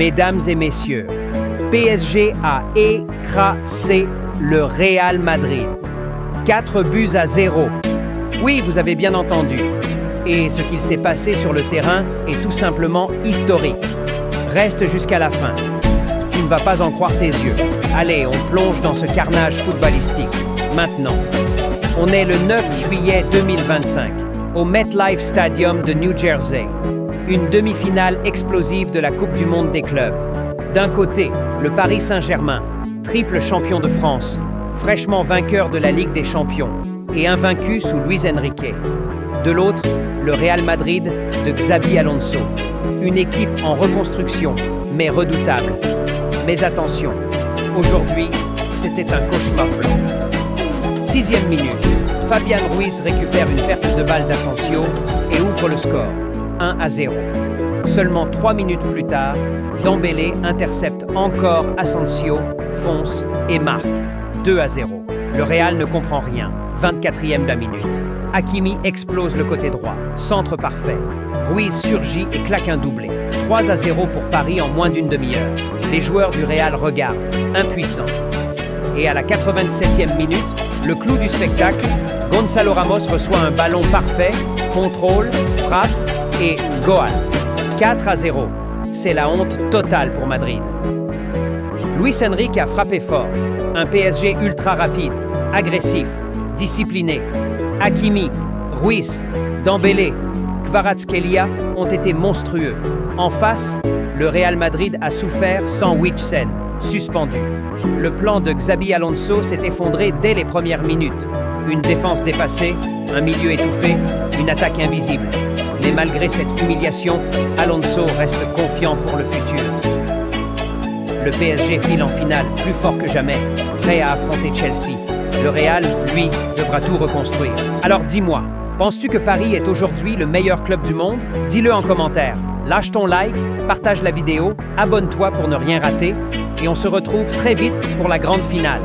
Mesdames et messieurs, PSG a écrasé le Real Madrid. 4-0. Oui, vous avez bien entendu. Et ce qu'il s'est passé sur le terrain est tout simplement historique. Reste jusqu'à la fin. Tu ne vas pas en croire tes yeux. Allez, on plonge dans ce carnage footballistique. Maintenant, on est le 9 juillet 2025, au MetLife Stadium de New Jersey. Une demi-finale explosive de la Coupe du Monde des clubs. D'un côté, le Paris Saint-Germain, triple champion de France, fraîchement vainqueur de la Ligue des Champions et invaincu sous Luis Enrique. De l'autre, le Real Madrid de Xabi Alonso, une équipe en reconstruction, mais redoutable. Mais attention, aujourd'hui, c'était un cauchemar blanc. 6e minute, Fabián Ruiz récupère une perte de balle d'Asensio et ouvre le score, 1-0. Seulement 3 minutes plus tard, Dembélé intercepte encore Asensio, fonce et marque, 2-0. Le Real ne comprend rien, 24e de la minute. Hakimi explose le côté droit, centre parfait. Ruiz surgit et claque un doublé. 3-0 pour Paris en moins d'une demi-heure. Les joueurs du Real regardent, impuissants. Et à la 87e minute, le clou du spectacle, Gonzalo Ramos reçoit un ballon parfait, contrôle, frappe et goal. 4-0. C'est la honte totale pour Madrid. Luis Enrique a frappé fort. Un PSG ultra rapide, agressif, discipliné. Hakimi, Ruiz, Dembélé, Kvaratskhelia ont été monstrueux. En face, le Real Madrid a souffert sans Witsel, suspendu. Le plan de Xabi Alonso s'est effondré dès les premières minutes. Une défense dépassée, un milieu étouffé, une attaque invisible. Mais malgré cette humiliation, Alonso reste confiant pour le futur. Le PSG file en finale, plus fort que jamais, prêt à affronter Chelsea. Le Real, lui, devra tout reconstruire. Alors dis-moi, penses-tu que Paris est aujourd'hui le meilleur club du monde? Dis-le en commentaire. Lâche ton like, partage la vidéo, abonne-toi pour ne rien rater et on se retrouve très vite pour la grande finale.